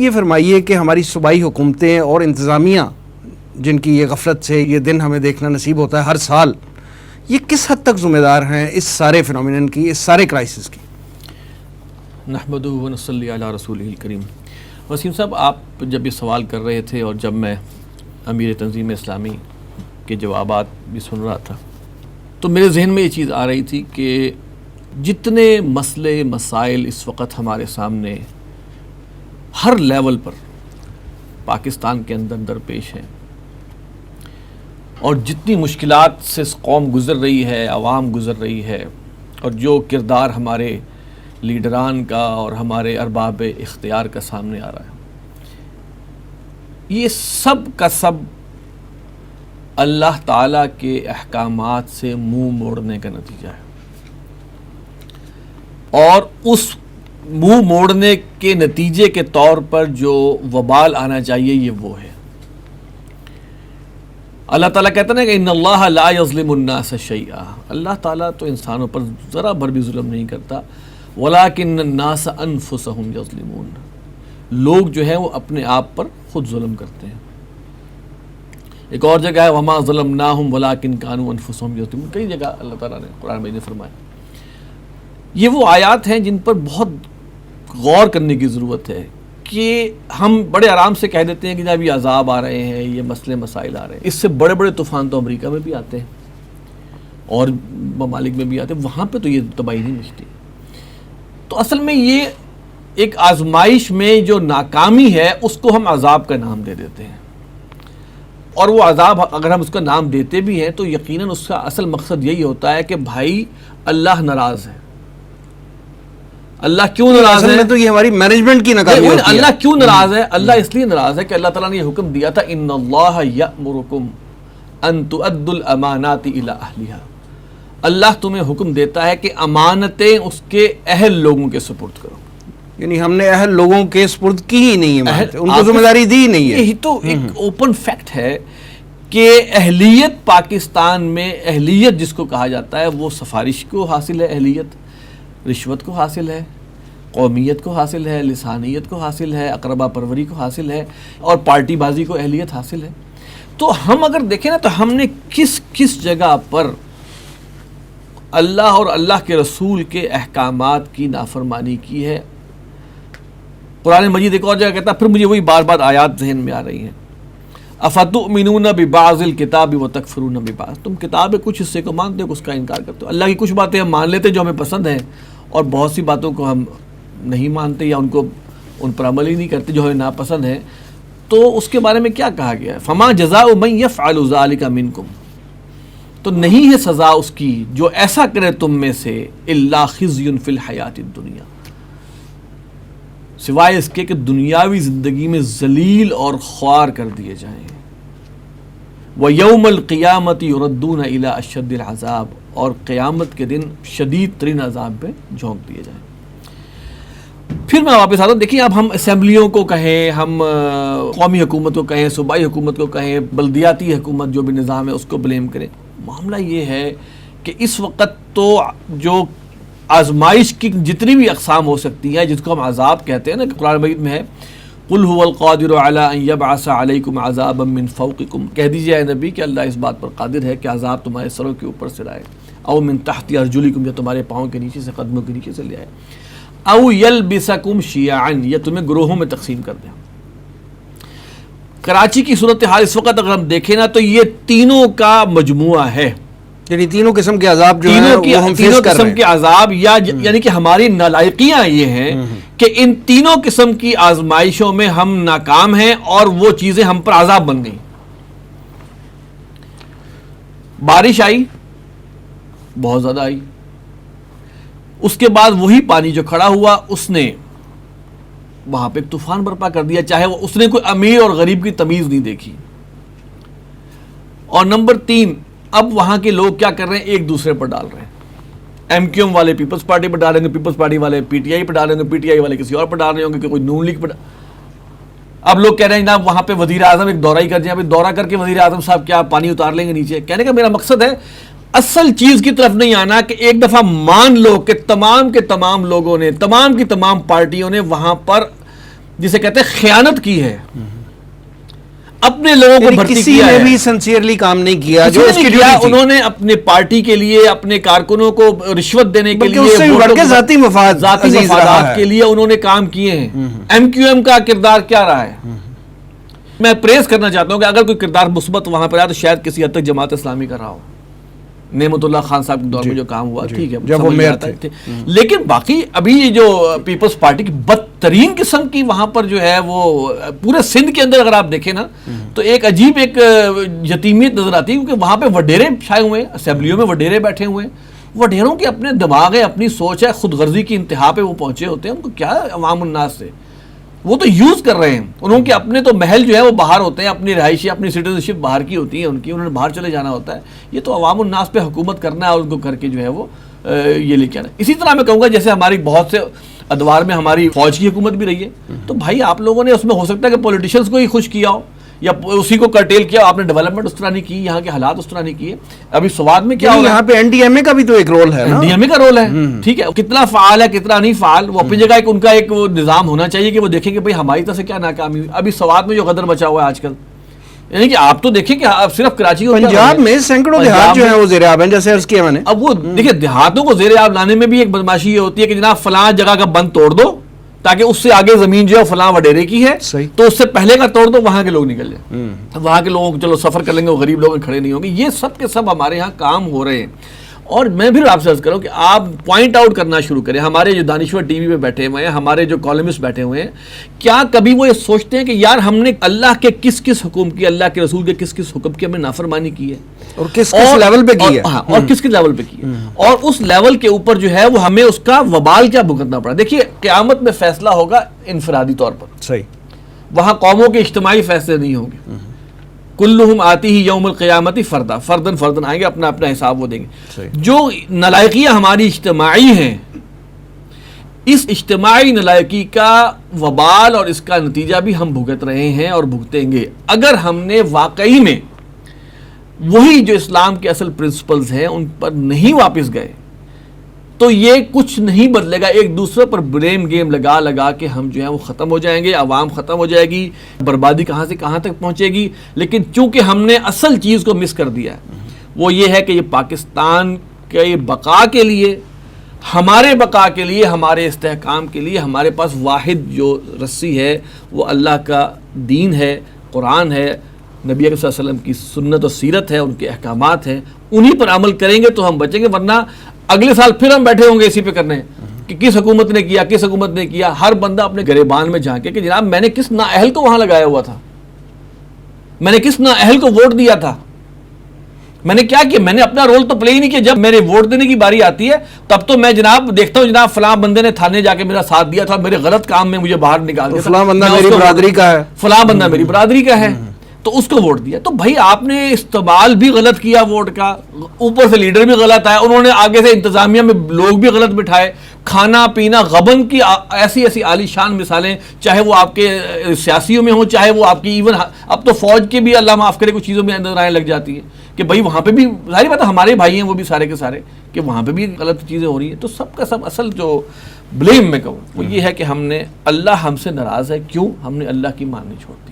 یہ فرمائیے کہ ہماری صوبائی حکومتیں اور انتظامیہ جن کی یہ غفلت سے یہ دن ہمیں دیکھنا نصیب ہوتا ہے ہر سال، یہ کس حد تک ذمہ دار ہیں اس سارے فنومینن کی، اس سارے کرائسس کی؟ نحمدہ و نصلی علی رسولہ الکریم۔ وسیم صاحب، آپ جب یہ سوال کر رہے تھے اور جب میں امیر تنظیم اسلامی کے جوابات بھی سن رہا تھا تو میرے ذہن میں یہ چیز آ رہی تھی کہ جتنے مسئلے مسائل اس وقت ہمارے سامنے ہر لیول پر پاکستان کے اندر درپیش ہیں، اور جتنی مشکلات سے قوم گزر رہی ہے، عوام گزر رہی ہے، اور جو کردار ہمارے لیڈران کا اور ہمارے ارباب اختیار کا سامنے آ رہا ہے، یہ سب کا سب اللہ تعالیٰ کے احکامات سے منہ موڑنے کا نتیجہ ہے، اور اس منہ موڑنے کے نتیجے کے طور پر جو وبال آنا چاہیے یہ وہ ہے۔ اللہ تعالیٰ کہتا ہے کہ ان اللہ لا یظلم الناس شیئا، اللہ تعالیٰ تو انسانوں پر ذرا بھر بھی ظلم نہیں کرتا، ولکن الناس انفسهم یظلمون، لوگ جو ہیں وہ اپنے آپ پر خود ظلم کرتے ہیں۔ ایک اور جگہ ہے وما ظلمناہم ولکن کانوا انفسهم یظلمون، کئی جگہ اللہ تعالیٰ نے قرآن میں فرمایا۔ یہ وہ آیات ہیں جن پر بہت غور کرنے کی ضرورت ہے کہ ہم بڑے آرام سے کہہ دیتے ہیں کہ جب یہ عذاب آ رہے ہیں، یہ مسئلے مسائل آ رہے ہیں، اس سے بڑے بڑے طوفان تو امریکہ میں بھی آتے ہیں اور ممالک میں بھی آتے ہیں، وہاں پہ تو یہ تباہی نہیں مچتی۔ تو اصل میں یہ ایک آزمائش میں جو ناکامی ہے اس کو ہم عذاب کا نام دے دیتے ہیں، اور وہ عذاب اگر ہم اس کا نام دیتے بھی ہیں تو یقیناً اس کا اصل مقصد یہی ہوتا ہے کہ بھائی اللہ ناراض ہے۔ اللہ کیوں ناراض ہے؟ تو یہ ہماری مینجمنٹ کی ناکامی ہوتی ہے۔ اللہ کیوں ناراض ہے؟ اللہ اس لیے ناراض ہے کہ اللہ تعالیٰ نے یہ حکم دیا تھا ان اللہ یأمرکم ان تؤدوا الامانات الی اہلہا، اللہ تمہیں حکم دیتا ہے کہ امانتیں اس کے اہل لوگوں کے سپرد کرو، یعنی ہم نے اہل لوگوں کے سپرد کی ہی نہیں ہے، ان کو ذمہ داری دی نہیں ہے۔ یہی تو ایک اوپن فیکٹ ہے کہ اہلیت پاکستان میں، اہلیت جس کو کہا جاتا ہے وہ سفارش کو حاصل ہے، اہلیت رشوت کو حاصل ہے، قومیت کو حاصل ہے، لسانیت کو حاصل ہے، اقربا پروری کو حاصل ہے، اور پارٹی بازی کو اہلیت حاصل ہے۔ تو ہم اگر دیکھیں نا تو ہم نے کس جگہ پر اللہ اور اللہ کے رسول کے احکامات کی نافرمانی کی ہے۔ قرآن مجید ایک اور جگہ کہتا ہے، پھر مجھے وہی بار بار آیات ذہن میں آ رہی ہیں، افتؤمنون ببعض الکتاب وتکفرون ببعض، تم کتاب کے کچھ حصے کو مانتے ہو، اس کا انکار کرتے ہو۔ اللہ کی کچھ باتیں ہم مان لیتے جو ہمیں پسند ہیں، اور بہت سی باتوں کو ہم نہیں مانتے یا ان پر عمل ہی نہیں کرتے جو ہمیں ناپسند ہیں۔ تو اس کے بارے میں کیا کہا گیا ہے؟ فما جزاء من یفعل ذلک منکم، تو نہیں ہے سزا اس کی جو ایسا کرے تم میں سے، الا خزی فی الحیات الدنیا، سوائے اس کے کہ دنیاوی زندگی میں ذلیل اور خوار کر دیے جائیں، وَيَوْمَ الْقِيَامَةِ يُرَدُّونَ إِلَىٰ أَشَدِّ الْعَذَابِ، اور قیامت کے دن شدید ترین عذاب میں جھونک دیے جائیں۔ پھر میں واپس آتا ہوں، دیکھیں اب ہم اسمبلیوں کو کہیں، ہم قومی حکومت کو کہیں، صوبائی حکومت کو کہیں، بلدیاتی حکومت جو بھی نظام ہے اس کو بلیم کریں، معاملہ یہ ہے کہ اس وقت تو جو آزمائش کی جتنی بھی اقسام ہو سکتی ہیں جس کو ہم عذاب کہتے ہیں نا، کہ قرآن مجید میں ہے قل هو القادر على ان يبعث عليكم عذابا من فوقكم، کہہ دیجیے اے نبی کہ اللہ اس بات پر قادر ہے کہ عذاب تمہارے سروں کے اوپر سے لائے، او من تحت ارجلكم، یا تمہارے پاؤں کے نیچے سے، قدموں کے نیچے سے لے آئے، او يلبسكم شيعا، یا تمہیں گروہوں میں تقسیم کر دیں۔ کراچی کی صورتحال اس وقت اگر ہم دیکھیں نا تو یہ تینوں کا مجموعہ ہے، یعنی تینوں قسم کے عذاب جو ہیں وہ ہم فیس کر رہے ہیں۔ قسم کے عذاب، یا یعنی کہ ہماری نالائقیاں یہ ہیں کہ ان تینوں قسم کی آزمائشوں میں ہم ناکام ہیں اور وہ چیزیں ہم پر عذاب بن گئیں۔ بارش آئی، بہت زیادہ آئی، اس کے بعد وہی پانی جو کھڑا ہوا اس نے وہاں پہ ایک طوفان برپا کر دیا، چاہے وہ اس نے کوئی امیر اور غریب کی تمیز نہیں دیکھی۔ اور نمبر 3، اب وہاں کے لوگ کیا کر رہے ہیں، ایک دوسرے پر ڈال رہے ہیں، ایم کیو ایم والے پیپلز پارٹی پر ڈالیں گے، پیپلز پارٹی والے پی ٹی آئی پر ڈالیں گے، پی ٹی آئی والے کسی اور پر ڈال رہے ہوں گے، کہ کوئی نون لیگ پر۔ اب لوگ کہہ رہے ہیں جناب وہاں پہ وزیر اعظم ایک دورہ ہی کر جائیں، دورہ کر کے وزیر اعظم صاحب کیا پانی اتار لیں گے نیچے؟ کہنے کا میرا مقصد ہے اصل چیز کی طرف نہیں آنا، کہ ایک دفعہ مان لو کہ تمام کے تمام لوگوں نے، تمام کی تمام پارٹیوں نے وہاں پر جسے کہتے ہیں خیانت کی ہے، اپنے لوگوں کو بھرتی کسی کیا نے ہے، بھی سنسیئرلی کام نہیں کیا کسی جو نے اس کی نہیں کیا۔ ڈیوٹی تھی، انہوں نے اپنے پارٹی کے لیے، اپنے کارکنوں کو رشوت دینے کے بلکہ لیے، اس سے بھی بڑھ ووٹوں کے کو- ذاتی مفاد ذاتی عزیز رہا مفادات ہے۔ کے لیے انہوں نے کام کیے ہیں۔ ایم کیو ایم کا کردار کیا رہا ہے؟ میں پریز کرنا چاہتا ہوں کہ اگر کوئی کردار مثبت وہاں پر آیا تو شاید کسی حد تک جماعت اسلامی کا رہا ہو، نعمت اللہ خان صاحب کے دور میں جو کام ہوا، ٹھیک ہے، جب وہ سمجھ میں میئر آتا ہے، تھے۔ لیکن باقی ابھی یہ جو پیپلز پارٹی کی بدترین قسم کی وہاں پر جو ہے وہ پورے سندھ کے اندر اگر آپ دیکھیں نا تو ایک عجیب ایک یتیمیت نظر آتی ہے، کیونکہ وہاں پہ وڈیرے چھائے ہوئے ہیں، اسمبلیوں میں وڈیرے بیٹھے ہوئے ہیں، وڈیروں کے اپنے دماغ ہے، اپنی سوچ ہے، خود غرضی کی انتہا پہ وہ پہنچے ہوتے ہیں، ان کو کیا عوام الناس سے، وہ تو یوز کر رہے ہیں، انہوں کے اپنے تو محل جو ہے وہ باہر ہوتے ہیں، اپنی رہائشی، اپنی سٹیزن شپ باہر کی ہوتی ہے ان کی، انہوں نے باہر چلے جانا ہوتا ہے، یہ تو عوام الناس پہ حکومت کرنا ہے اور ان کو کر کے جو ہے وہ یہ لے کے آنا۔ اسی طرح میں کہوں گا جیسے ہماری بہت سے ادوار میں ہماری فوج کی حکومت بھی رہی ہے، تو بھائی آپ لوگوں نے اس میں ہو سکتا ہے کہ پولیٹیشنز کو ہی خوش کیا ہو یا اسی کو کرٹیل کیا، آپ نے ڈیولپمنٹ اس طرح نہیں کی، یہاں کے حالات اس طرح نہیں کیے۔ ابھی سوات میں کیا ہو رہا ہے، یہاں پہ این ڈی ایم اے کا بھی تو ایک رول ہے نا، ڈی ایم اے کا رول ہے، ٹھیک ہے، کتنا فعال ہے کتنا نہیں فعال، وہ اپنی جگہ ایک ان کا ایک وہ نظام ہونا چاہیے کہ وہ دیکھیں کہ بھئی ہماری طرف سے کیا ناکامی ہوئی۔ ابھی سوات میں جو غدر مچا ہوا ہے آج کل، یعنی کہ آپ تو دیکھیں کہ آپ صرف کراچی کو پنجاب میں سینکڑوں دیہات جو ہیں وہ زیر آب ہیں، جیسے عرض کیا میں نے۔ اب وہ دیکھیں دیہاتوں کو زیر آب لانے میں بھی ایک بدماشی یہ ہوتی ہے کہ جناب فلاں جگہ کا بند توڑ دو تاکہ اس سے آگے زمین جو ہے فلاں وڈیرے کی ہے، صحیح۔ تو اس سے پہلے کا توڑ دو، وہاں کے لوگ نکل جائیں، وہاں کے لوگوں کو چلو سفر کر لیں گے، وہ غریب لوگ کھڑے نہیں ہوں گے۔ یہ سب کے سب ہمارے یہاں کام ہو رہے ہیں، اور میں پھر آپ سے عرض کروں کہ آپ پوائنٹ آؤٹ کرنا شروع کریں۔ ہمارے جو دانشور ٹی وی پہ بیٹھے ہوئے ہیں، ہمارے جو کالمسٹ بیٹھے ہوئے ہیں، کیا کبھی وہ یہ سوچتے ہیں کہ یار ہم نے اللہ کے کس کس حکم کی، اللہ کے رسول کے کس کس حکم کی ہم نے نافرمانی کی ہے، اور کس کس لیول پہ کی ہے، اور کس کس لیول پہ کی ہے، اور اس لیول کے اوپر جو ہے وہ ہمیں اس کا وبال کیا بھگتنا پڑا۔ دیکھیے قیامت میں فیصلہ ہوگا انفرادی طور پر، صحیح، وہاں قوموں کے اجتماعی فیصلے نہیں ہوں گے، کلہم آتی ہی یوم القیامت فردا، فردن فردن آئیں گے، اپنا اپنا حساب وہ دیں گے۔ جو نالائقیاں ہماری اجتماعی ہیں، اس اجتماعی نالائقی کا وبال اور اس کا نتیجہ بھی ہم بھگت رہے ہیں اور بھگتیں گے۔ اگر ہم نے واقعی میں وہی جو اسلام کے اصل پرنسپلز ہیں ان پر نہیں واپس گئے تو یہ کچھ نہیں بدلے گا، ایک دوسرے پر بلیم گیم لگا لگا کے ہم جو ہے وہ ختم ہو جائیں گے، عوام ختم ہو جائے گی، بربادی کہاں سے کہاں تک پہنچے گی۔ لیکن چونکہ ہم نے اصل چیز کو مس کر دیا ہے، وہ یہ ہے کہ یہ پاکستان کے بقا کے لیے، ہمارے بقا کے لیے، ہمارے استحکام کے لیے ہمارے پاس واحد جو رسی ہے وہ اللہ کا دین ہے، قرآن ہے، نبی اکرم صلی اللہ علیہ وسلم کی سنت و سیرت ہے، ان کے احکامات ہیں، انہی پر عمل کریں گے تو ہم بچیں گے، ورنہ اگلے سال پھر ہم بیٹھے ہوں گے اسی پہ کرنے کہ کس حکومت نے کیا، کس حکومت نے کیا۔ ہر بندہ اپنے گریبان میں جھانکے کہ جناب میں نے کس نااہل کو وہاں لگایا ہوا تھا، میں نے کس نااہل کو ووٹ دیا تھا، میں نے کیا کیا، میں نے اپنا رول تو پلے ہی نہیں کیا۔ جب میرے ووٹ دینے کی باری آتی ہے تب تو میں جناب دیکھتا ہوں جناب فلاں بندے نے تھانے جا کے میرا ساتھ دیا تھا، میرے غلط کام میں مجھے باہر نکال دیا تھا، فلاں بندہ میں اس میری کو برادری کا ہے، فلاں بندہ میری برادری کا ہے تو اس کو ووٹ دیا۔ تو بھائی آپ نے استعمال بھی غلط کیا ووٹ کا، اوپر سے لیڈر بھی غلط آیا، انہوں نے آگے سے انتظامیہ میں لوگ بھی غلط بٹھائے، کھانا پینا غبن کی ایسی ایسی عالی شان مثالیں، چاہے وہ آپ کے سیاسیوں میں ہوں، چاہے وہ آپ کی ایون اب تو فوج کے بھی اللہ معاف کرے کچھ چیزوں میں اندر آنے لگ جاتی ہے کہ بھائی وہاں پہ بھی ظاہر بات ہے ہمارے بھائی ہیں وہ بھی سارے کے سارے کہ وہاں پہ بھی غلط چیزیں ہو رہی ہیں۔ تو سب کا سب اصل جو بلیم میں کہوں وہ یہ ہے کہ ہم نے اللہ ہم سے ناراض ہے، کیوں؟ ہم نے اللہ کی مان نہیں چھوڑ دی۔